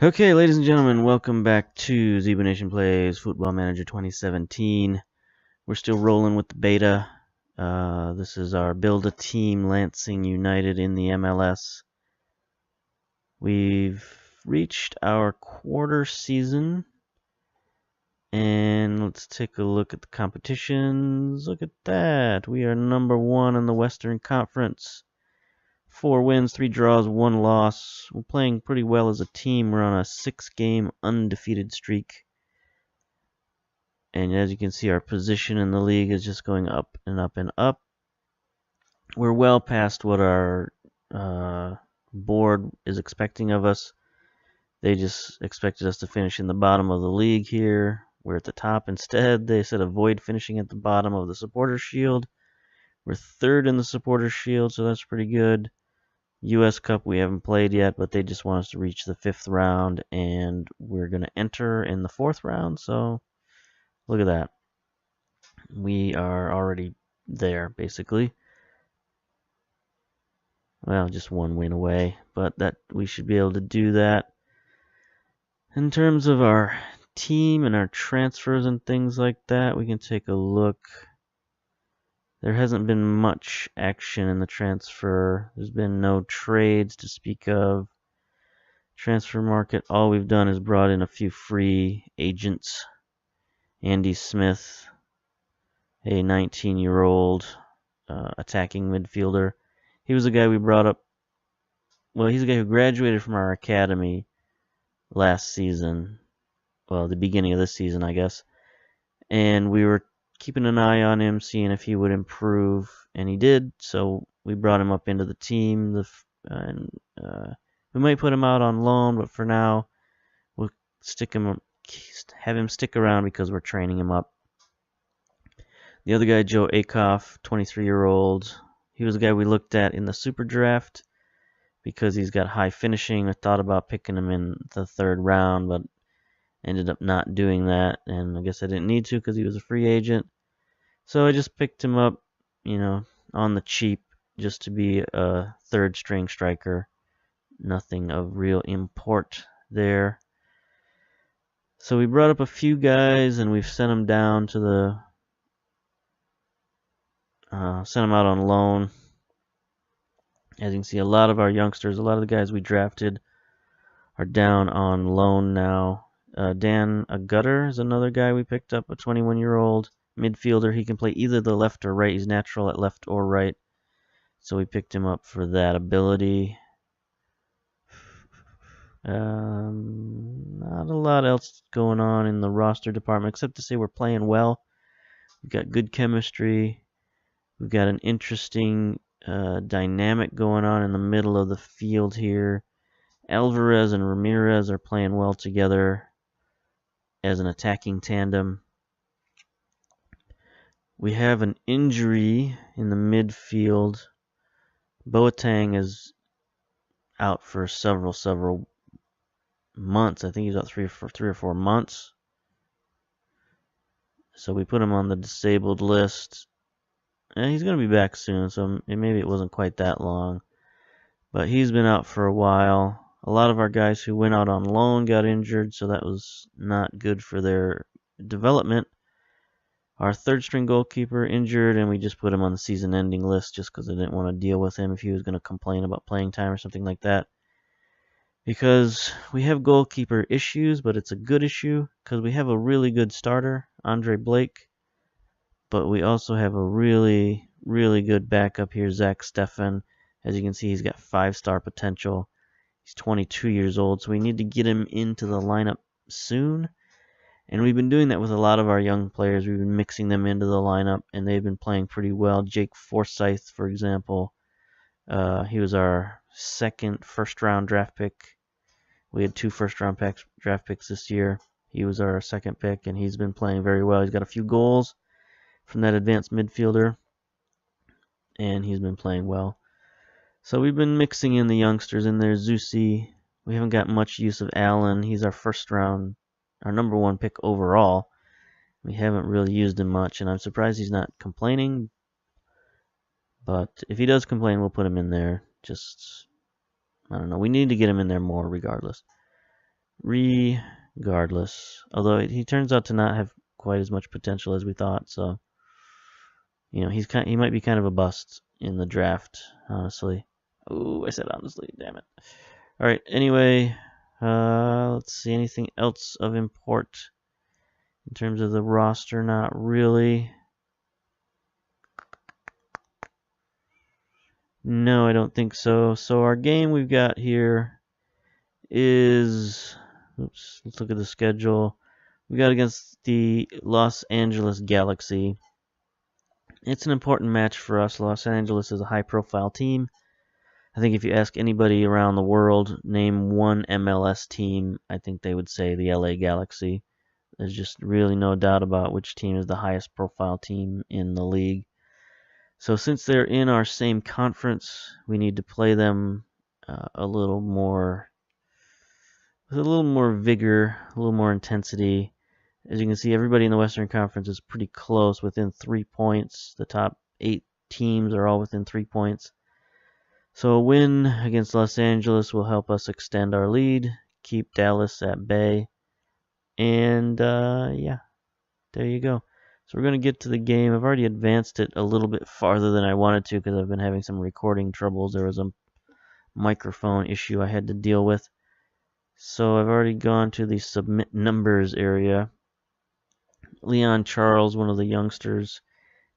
Okay, ladies and gentlemen, welcome back to Zebra Nation Plays Football Manager 2017. We're still rolling with the beta. This is our Build a Team Lansing United in the MLS. We've reached our quarter season, and let's take a look at the competitions. Look at that. We are number 1 in the Western Conference. 4 wins, 3 draws, 1 loss. We're playing pretty well as a team. We're on a 6-game undefeated streak. And as you can see, our position in the league is just going up and up and up. We're well past what our board is expecting of us. They just expected us to finish in the bottom of the league here. We're at the top instead. They said avoid finishing at the bottom of the Supporters Shield. We're 3rd in the Supporters Shield, so that's pretty good. U.S. Cup we haven't played yet, but they just want us to reach the 5th round, and we're going to enter in the 4th round, so look at that. We are already there, basically. Well, just 1 win away, but that we should be able to do that. In terms of our team and our transfers and things like that, we can take a look. There hasn't been much action in the transfer. There's been no trades to speak of. Transfer market, all we've done is brought in a few free agents. Andy Smith, a 19-year-old attacking midfielder. He was a guy we brought up. Well, he's a guy who graduated from our academy last season. Well, the beginning of this season, I guess. And we were keeping an eye on him, seeing if he would improve, and he did. So we brought him up into the team. We might put him out on loan, but for now, we'll have him stick around because we're training him up. The other guy, Joe Akoff, 23-year-old. He was a guy we looked at in the Super Draft because he's got high finishing. I thought about picking him in the 3rd round, but ended up not doing that, and I guess I didn't need to because he was a free agent. So I just picked him up, on the cheap, just to be a 3rd string striker. Nothing of real import there. So we brought up a few guys, and we've sent them down to sent them out on loan. As you can see, a lot of our youngsters, a lot of the guys we drafted are down on loan now. Dan Agutter is another guy we picked up, a 21-year-old midfielder. He can play either the left or right. He's natural at left or right. So we picked him up for that ability. Not a lot else going on in the roster department, except to say we're playing well. We've got good chemistry. We've got an interesting dynamic going on in the middle of the field here. Alvarez and Ramirez are playing well together as an attacking tandem. We have an injury in the midfield. Boateng is out for several months. I think he's out 3 or 4 months. So we put him on the disabled list. And he's going to be back soon, so maybe it wasn't quite that long. But he's been out for a while. A lot of our guys who went out on loan got injured, so that was not good for their development. Our 3rd string goalkeeper injured, and we just put him on the season-ending list just because I didn't want to deal with him if he was going to complain about playing time or something like that. Because we have goalkeeper issues, but it's a good issue because we have a really good starter, Andre Blake. But we also have a really, really good backup here, Zach Steffen. As you can see, he's got 5-star potential. He's 22 years old, so we need to get him into the lineup soon. And we've been doing that with a lot of our young players. We've been mixing them into the lineup, and they've been playing pretty well. Jake Forsyth, for example, he was our 2nd first-round draft pick. We had 2 first-round draft picks this year. He was our 2nd pick, and he's been playing very well. He's got a few goals from that advanced midfielder, and he's been playing well. So we've been mixing in the youngsters in there. Zusi, we haven't got much use of Allen. He's our 1st round, our number 1 pick overall. We haven't really used him much, and I'm surprised he's not complaining. But if he does complain, we'll put him in there. I don't know. We need to get him in there more regardless. regardless. Although he turns out to not have quite as much potential as we thought, so he might be kind of a bust in the draft, honestly. Oh, I said honestly, damn it. All right, anyway, let's see, anything else of import in terms of the roster? Not really. No, I don't think so. So our game we've got here is, oops, let's look at the schedule. We got against the Los Angeles Galaxy. It's an important match for us. Los Angeles is a high-profile team. I think if you ask anybody around the world, name one MLS team, I think they would say the LA Galaxy. There's just really no doubt about which team is the highest profile team in the league. So since they're in our same conference, we need to play them a little more, with a little more vigor, a little more intensity. As you can see, everybody in the Western Conference is pretty close, within 3 points. The top 8 teams are all within 3 points. So a win against Los Angeles will help us extend our lead, keep Dallas at bay, and yeah, there you go. So we're going to get to the game. I've already advanced it a little bit farther than I wanted to because I've been having some recording troubles. There was a microphone issue I had to deal with. So I've already gone to the submit numbers area. Leon Charles, one of the youngsters,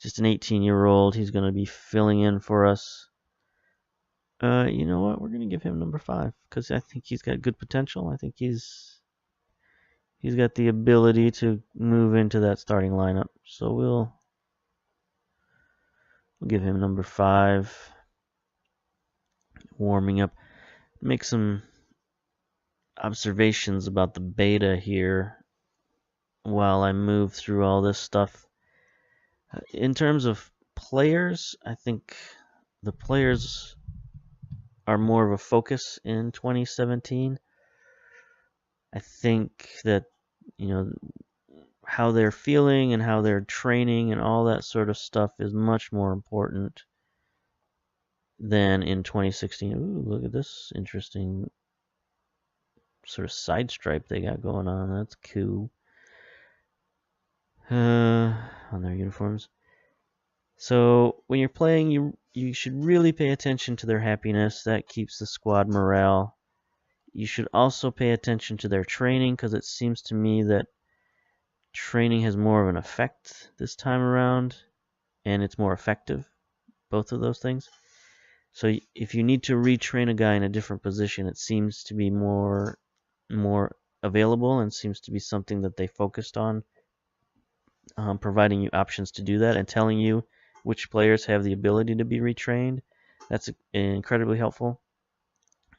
just an 18-year-old. He's going to be filling in for us. You know what? We're going to give him number 5 because I think he's got good potential. I think he's got the ability to move into that starting lineup. So we'll give him number 5. Warming up. Make some observations about the beta here while I move through all this stuff. In terms of players, I think the players are more of a focus in 2017. I think that, how they're feeling and how they're training and all that sort of stuff is much more important than in 2016. Ooh, look at this interesting sort of side stripe they got going on. That's cool. On their uniforms. So when you're playing, you should really pay attention to their happiness. That keeps the squad morale. You should also pay attention to their training because it seems to me that training has more of an effect this time around, and it's more effective, both of those things. So if you need to retrain a guy in a different position, it seems to be more available and seems to be something that they focused on, providing you options to do that and telling you which players have the ability to be retrained. That's incredibly helpful.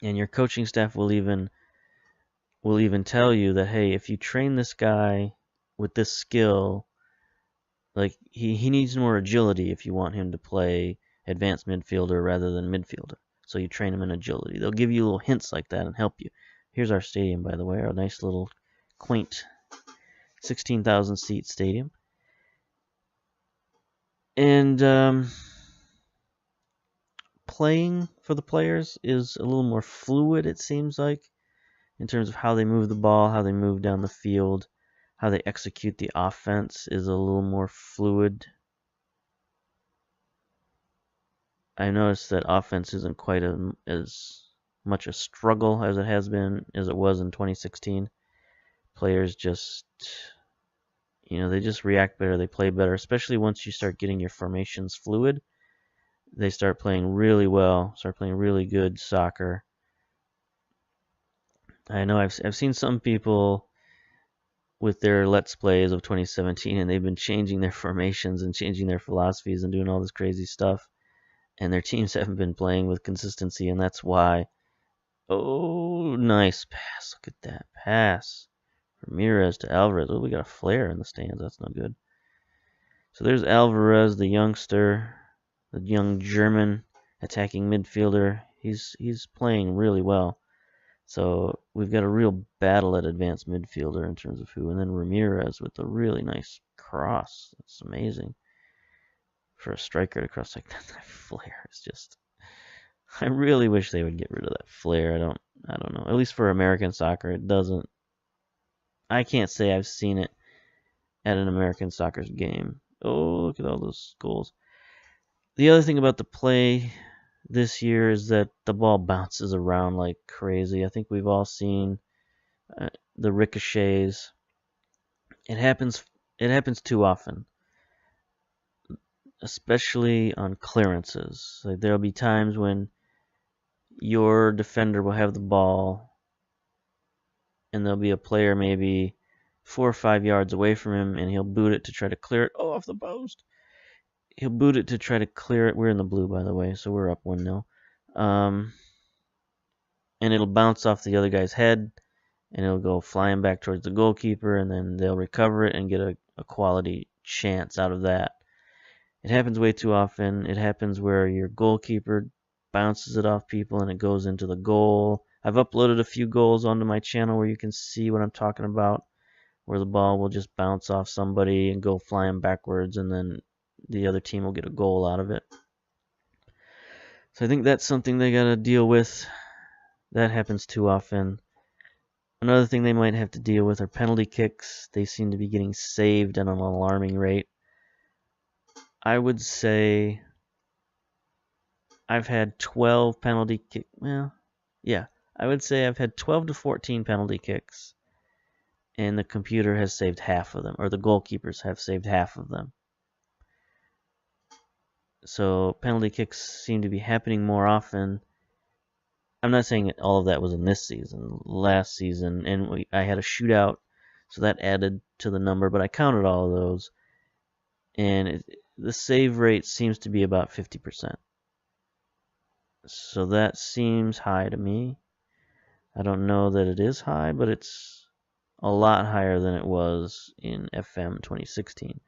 And your coaching staff will even tell you that, hey, if you train this guy with this skill, like he needs more agility if you want him to play advanced midfielder rather than midfielder. So you train him in agility. They'll give you little hints like that and help you. Here's our stadium, by the way, our nice little quaint 16,000 seat stadium. And playing for the players is a little more fluid, it seems like, in terms of how they move the ball, how they move down the field, how they execute the offense is a little more fluid. I noticed that offense isn't quite as much a struggle as it was in 2016. Players just, they just react better, they play better, especially once you start getting your formations fluid. They start playing really well, start playing really good soccer. I know I've seen some people with their Let's Plays of 2017, and they've been changing their formations and changing their philosophies and doing all this crazy stuff, and their teams haven't been playing with consistency, and that's why. Oh, nice pass. Look at that pass. Ramirez to Alvarez. Oh, we got a flare in the stands. That's not good. So there's Alvarez, the youngster, the young German attacking midfielder. He's playing really well. So we've got a real battle at advanced midfielder in terms of who. And then Ramirez with a really nice cross. That's amazing. For a striker to cross like that, that flare is just I really wish they would get rid of that flare. I don't know. At least for American soccer, it doesn't. I can't say I've seen it at an American soccer game. Oh, look at all those goals. The other thing about the play this year is that the ball bounces around like crazy. I think we've all seen the ricochets. It happens. It happens too often, especially on clearances. Like there'll be times when your defender will have the ball, and there'll be a player maybe 4 or 5 yards away from him, and he'll boot it to try to clear it. Oh, off the post. He'll boot it to try to clear it. We're in the blue, by the way, so we're up 1-0. And it'll bounce off the other guy's head, and it'll go flying back towards the goalkeeper, and then they'll recover it and get a quality chance out of that. It happens way too often. It happens where your goalkeeper bounces it off people and it goes into the goal. I've uploaded a few goals onto my channel where you can see what I'm talking about, where the ball will just bounce off somebody and go flying backwards, and then the other team will get a goal out of it. So I think that's something they got to deal with. That happens too often. Another thing they might have to deal with are penalty kicks. They seem to be getting saved at an alarming rate. I would say I've had 12 penalty kicks. Well, yeah, I would say I've had 12 to 14 penalty kicks, and the computer has saved half of them, or the goalkeepers have saved half of them. So penalty kicks seem to be happening more often. I'm not saying all of that was in this season. Last season, and I had a shootout, so that added to the number, but I counted all of those, and the save rate seems to be about 50%. So that seems high to me. I don't know that it is high, but it's a lot higher than it was in FM 2016,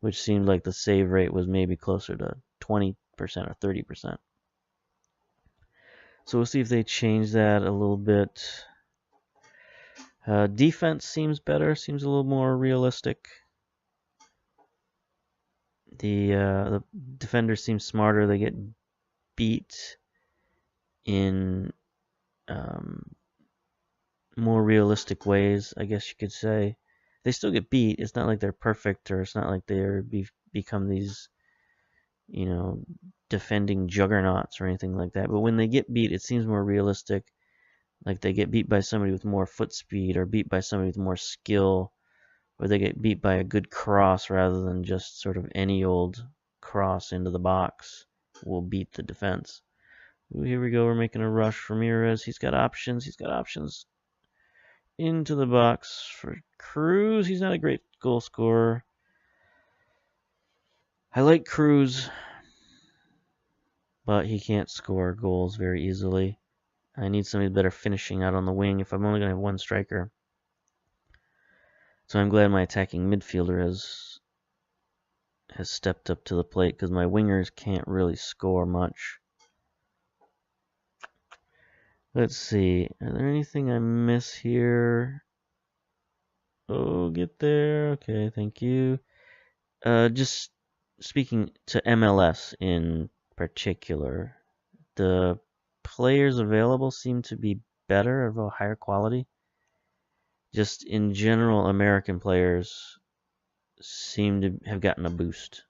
which seemed like the save rate was maybe closer to 20% or 30%. So we'll see if they change that a little bit. Defense seems better, seems a little more realistic. The defenders seem smarter. They get beat in more realistic ways, I guess you could say. They still get beat. It's not like they're perfect, or it's not like they're become these, defending juggernauts or anything like that. But when they get beat, it seems more realistic. Like they get beat by somebody with more foot speed, or beat by somebody with more skill, or they get beat by a good cross rather than just sort of any old cross into the box will beat the defense. Ooh, here we go. We're making a rush. Ramirez, he's got options. He's got options into the box for Cruz. He's not a great goal scorer. I like Cruz, but he can't score goals very easily. I need somebody better finishing out on the wing if I'm only going to have one striker. So I'm glad my attacking midfielder has stepped up to the plate, because my wingers can't really score much. Let's see. Are there anything I miss here? Oh, get there. Okay, thank you. Just speaking to MLS in particular, the players available seem to be better, of a higher quality. Just in general, American players seem to have gotten a boost.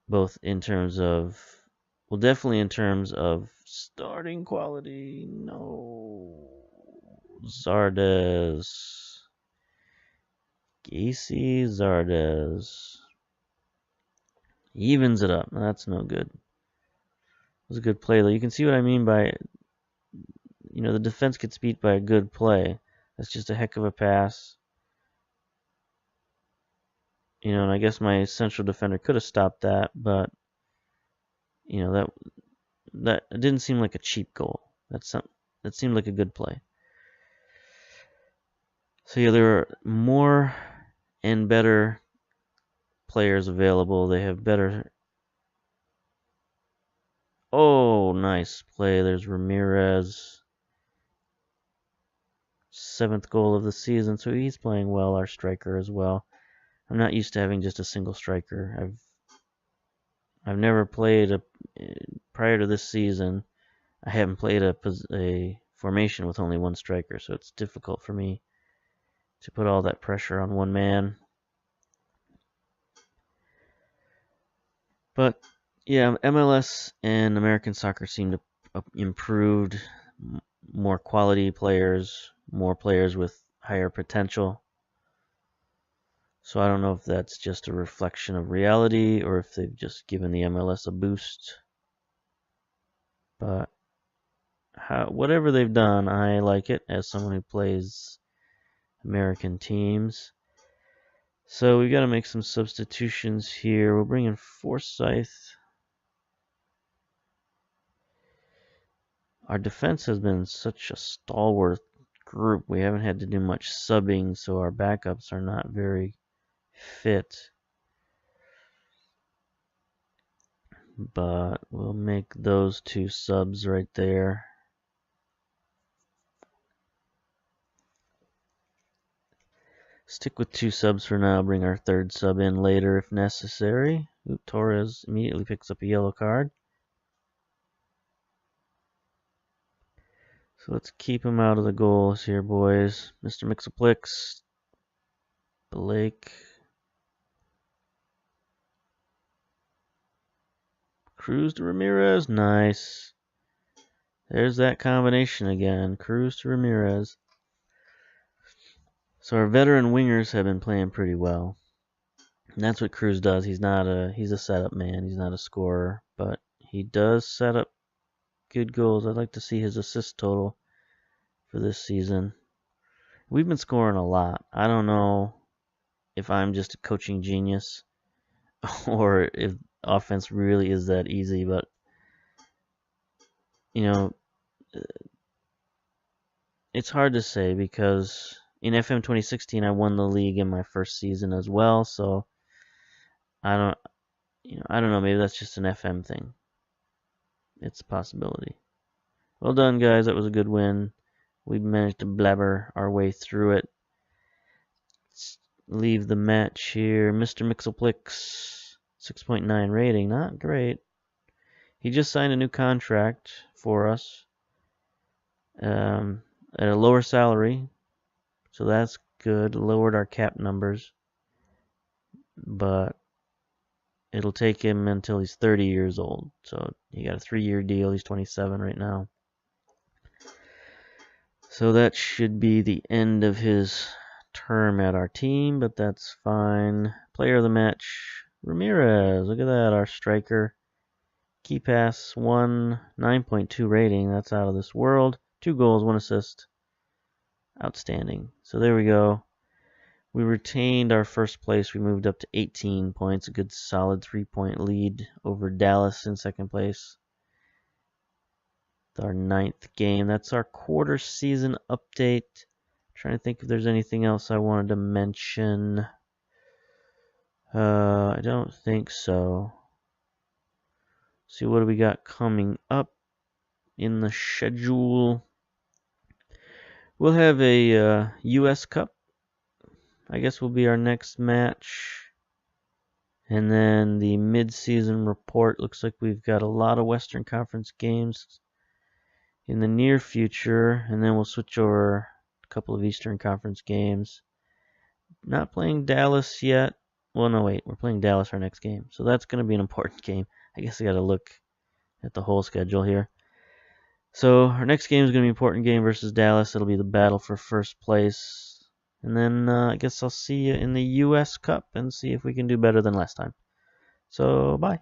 Both in terms of, well, definitely in terms of starting quality. No. Zardes. Gacy Zardes. Evens it up. That's no good. It was a good play, though. You can see what I mean by, the defense gets beat by a good play. That's just a heck of a pass. And I guess my central defender could have stopped that, but that didn't seem like a cheap goal. That seemed like a good play. So yeah, there are more and better players available. They have better. Oh, nice play. There's Ramirez. 7th goal of the season, so he's playing well, our striker as well. I'm not used to having just a single striker. I've never played prior to this season. I haven't played a formation with only one striker, so it's difficult for me to put all that pressure on one man. But yeah, MLS and American soccer seem to improved, more quality players, more players with higher potential. So I don't know if that's just a reflection of reality or if they've just given the MLS a boost. But whatever they've done, I like it as someone who plays American teams. So we got to make some substitutions here. We'll bring in Forsyth. Our defense has been such a stalwart group. We haven't had to do much subbing, so our backups are not very fit. But we'll make those two subs right there. Stick with two subs for now. Bring our third sub in later if necessary. Torres immediately picks up a yellow card. So let's keep him out of the goals here, boys. Mr. Mixoplex. Blake. Cruz to Ramirez. Nice. There's that combination again. Cruz to Ramirez. So our veteran wingers have been playing pretty well. And that's what Cruz does. He's a setup man. He's not a scorer, but he does set up good goals. I'd like to see his assist total for this season. We've been scoring a lot. I don't know if I'm just a coaching genius or if offense really is that easy, but you know, it's hard to say because in FM 2016 I won the league in my first season as well, so I don't know, maybe that's just an FM thing. It's a possibility. Well done, guys. That was a good win. We managed to blabber our way through it. Let's leave the match here. Mr. Mixoplex, 6.9 rating. Not great. He just signed a new contract for us at a lower salary. So that's good. Lowered our cap numbers. But it'll take him until he's 30 years old. So he got a 3-year deal. He's 27 right now. So that should be the end of his term at our team, but that's fine. Player of the match, Ramirez. Look at that, our striker. Key pass, 9.2 rating. That's out of this world. 2 goals, 1 assist. Outstanding. So there we go. We retained our first place. We moved up to 18 points. A good solid 3-point lead over Dallas in second place. Our 9th game. That's our quarter season update. Trying to think if there's anything else I wanted to mention. I don't think so. See, what do we got coming up in the schedule? We'll have a US Cup. I guess will be our next match. And then the mid-season report. Looks like we've got a lot of Western Conference games in the near future, and then we'll switch over a couple of Eastern Conference games. Not playing Dallas yet. Well, no, wait. We're playing Dallas our next game. So that's going to be an important game. I guess I got to look at the whole schedule here. So our next game is going to be an important game versus Dallas. It'll be the battle for first place. And then I guess I'll see you in the US Cup and see if we can do better than last time. So, bye.